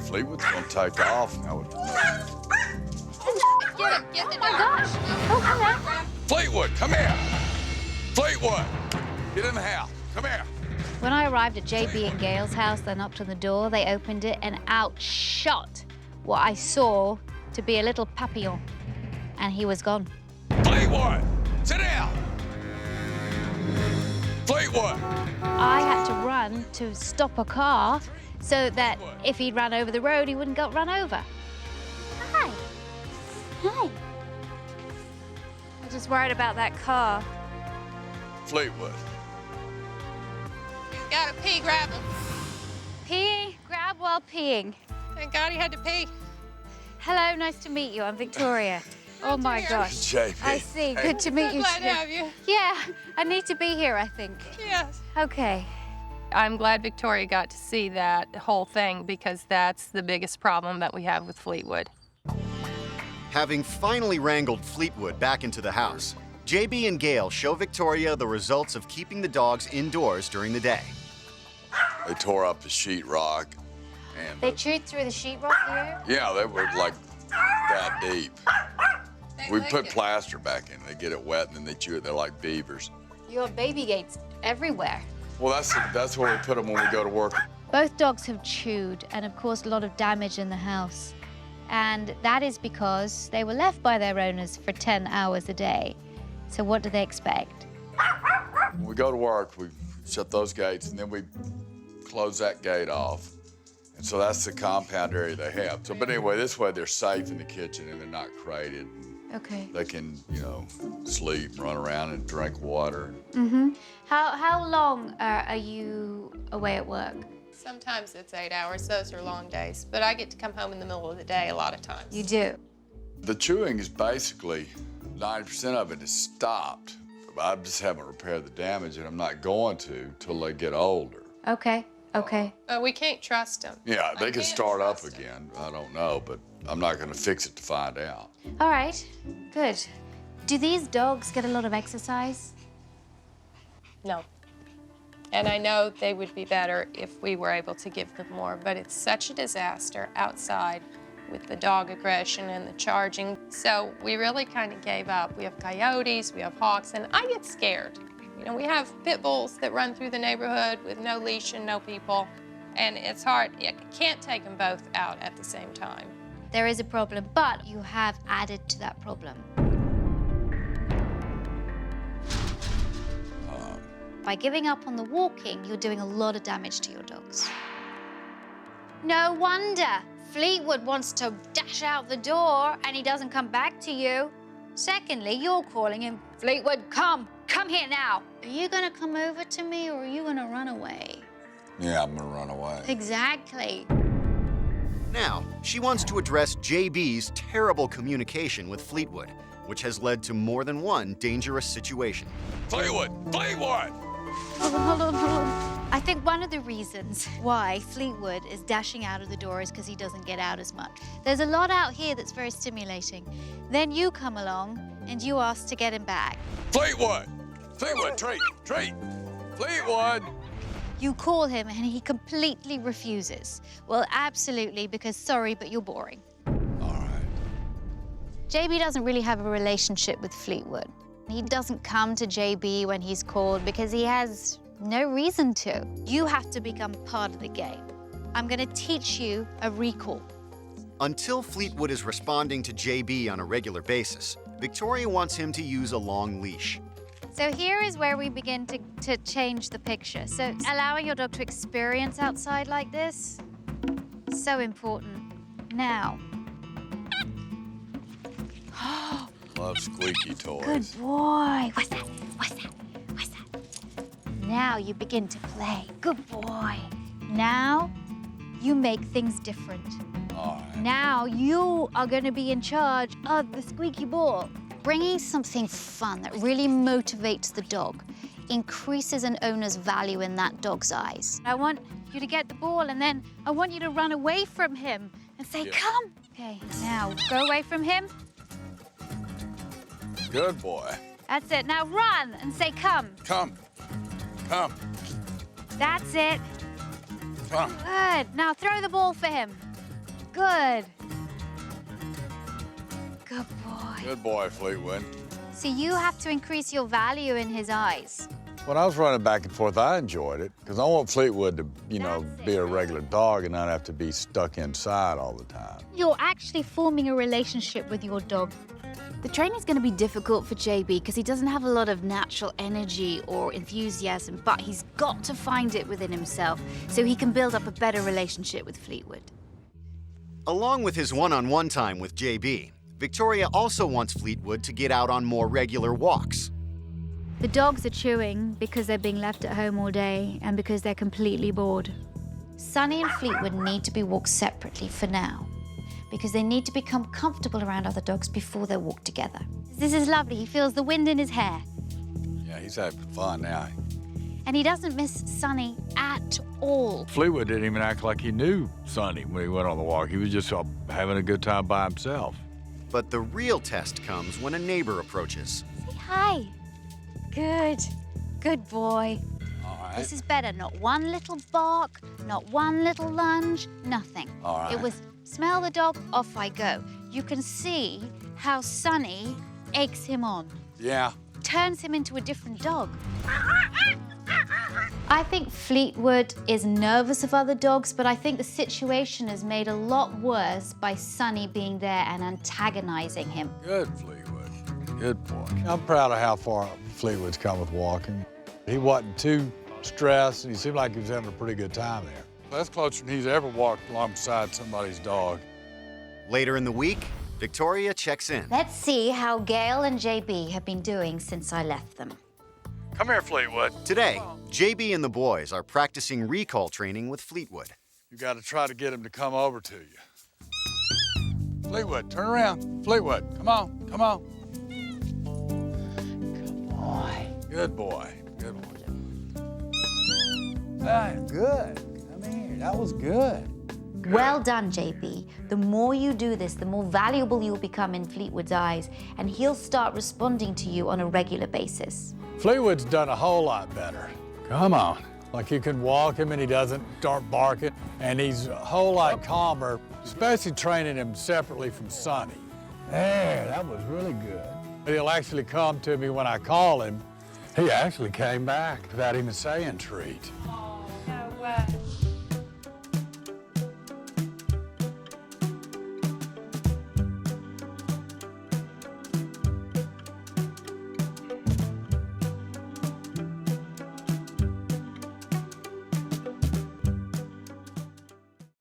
Fleetwood's gonna take off. Now Get him, get the dog. Oh, gosh. Oh, hello. Fleetwood, come here. Fleetwood, get in the house. Come here. When I arrived at JB and Gail's house, they knocked on the door, they opened it, and out shot what I saw to be a little Papillon. And he was gone. Fleetwood, sit down. Fleetwood. I had to run to stop a car so that if he'd run over the road, he wouldn't get run over. Hi. Hi. I just worried about that car. Fleetwood. He's got to pee, grab him. Pee, grab while peeing. Thank God he had to pee. Hello, nice to meet you. I'm Victoria. Oh my gosh. JB. I see. Good to meet you Glad too. to have you. Yeah, I need to be here, I think. Yes. Okay. I'm glad Victoria got to see that whole thing because that's the biggest problem that we have with Fleetwood. Having finally wrangled Fleetwood back into the house, JB and Gail show Victoria the results of keeping the dogs indoors during the day. They tore up the sheetrock. And They chewed through the sheetrock here? yeah, they were like that deep. We put plaster back in. They get it wet and then they chew it. They're like beavers. You have baby gates everywhere. Well, that's where we put them when we go to work. Both dogs have chewed and have caused a lot of damage in the house. And that is because they were left by their owners for 10 hours a day. So what do they expect? When we go to work, we shut those gates and then we close that gate off. And so that's the compound area they have. So, but anyway, this way they're safe in the kitchen and they're not crated. Okay. They can, sleep, run around and drink water. Mm-hmm. How long are you away at work? Sometimes it's 8 hours. Those are long days. But I get to come home in the middle of the day a lot of times. You do? The chewing is basically, 90% of it is stopped. I just haven't repaired the damage and I'm not going to till they get older. Okay, okay. We can't trust them. Yeah, they can can't start up trust 'em. again. I don't know, but I'm not going to fix it to find out. All right, good. Do these dogs get a lot of exercise? No. And I know they would be better if we were able to give them more, but it's such a disaster outside with the dog aggression and the charging. So we really kind of gave up. We have coyotes, we have hawks, and I get scared. We have pit bulls that run through the neighborhood with no leash and no people, and it's hard. You can't take them both out at the same time. There is a problem, but you have added to that problem. By giving up on the walking, you're doing a lot of damage to your dogs. No wonder Fleetwood wants to dash out the door and he doesn't come back to you. Secondly, you're calling him, Fleetwood, come here now. Are you gonna come over to me or are you gonna run away? Yeah, I'm going to run away. Exactly. Now, she wants to address JB's terrible communication with Fleetwood, which has led to more than one dangerous situation. Fleetwood! Fleetwood! Hold on. I think one of the reasons why Fleetwood is dashing out of the door is because he doesn't get out as much. There's a lot out here that's very stimulating. Then you come along and you ask to get him back. Fleetwood! Fleetwood, treat! Fleetwood! You call him and he completely refuses. Well, absolutely, because sorry, but you're boring. All right. JB doesn't really have a relationship with Fleetwood. He doesn't come to JB when he's called because he has no reason to. You have to become part of the game. I'm gonna teach you a recall. Until Fleetwood is responding to JB on a regular basis, Victoria wants him to use a long leash. So here is where we begin to change the picture. So allowing your dog to experience outside like this, so important. Now. Love squeaky toys. Good boy. What's that? What's that? What's that? Now you begin to play. Good boy. Now you make things different. All right. Now you are going to be in charge of the squeaky ball. Bringing something fun that really motivates the dog increases an owner's value in that dog's eyes. I want you to get the ball and then I want you to run away from him and say, come. Okay, now go away from him. Good boy. That's it. Now run and say, come. Come. That's it. Come. Good. Now throw the ball for him. Good. Good boy. Good boy, Fleetwood. So you have to increase your value in his eyes. When I was running back and forth, I enjoyed it because I want Fleetwood to, be a regular dog and not have to be stuck inside all the time. You're actually forming a relationship with your dog. The training's going to be difficult for JB because he doesn't have a lot of natural energy or enthusiasm, but he's got to find it within himself so he can build up a better relationship with Fleetwood. Along with his one-on-one time with JB, Victoria also wants Fleetwood to get out on more regular walks. The dogs are chewing because they're being left at home all day and because they're completely bored. Sunny and Fleetwood need to be walked separately for now because they need to become comfortable around other dogs before they walk together. This is lovely. He feels the wind in his hair. Yeah, he's having fun now. And he doesn't miss Sunny at all. Fleetwood didn't even act like he knew Sonny when he went on the walk. He was just having a good time by himself. But the real test comes when a neighbor approaches. Say hi. Good. Good boy. All right. This is better. Not one little bark, not one little lunge, nothing. All right. It was smell the dog, off I go. You can see how Sunny eggs him on, Yeah. turns him into a different dog. I think Fleetwood is nervous of other dogs, but I think the situation is made a lot worse by Sunny being there and antagonizing him. Good, Fleetwood. Good boy. I'm proud of how far Fleetwood's come with walking. He wasn't too stressed, and he seemed like he was having a pretty good time there. That's closer than he's ever walked alongside somebody's dog. Later in the week, Victoria checks in. Let's see how Gail and JB have been doing since I left them. Come here, Fleetwood. Today, JB and the boys are practicing recall training with Fleetwood. You got to try to get him to come over to you. Fleetwood, turn around. Fleetwood, come on, come on. Good boy. Good boy. Good boy. Ah, good. Come here. That was good. Well done, JB. The more you do this, the more valuable you'll become in Fleetwood's eyes, and he'll start responding to you on a regular basis. Fleetwood's done a whole lot better. Come on. Like you can walk him and he doesn't start barking, and he's a whole lot calmer, especially training him separately from Sonny. There, that was really good. He'll actually come to me when I call him. He actually came back without even saying treat.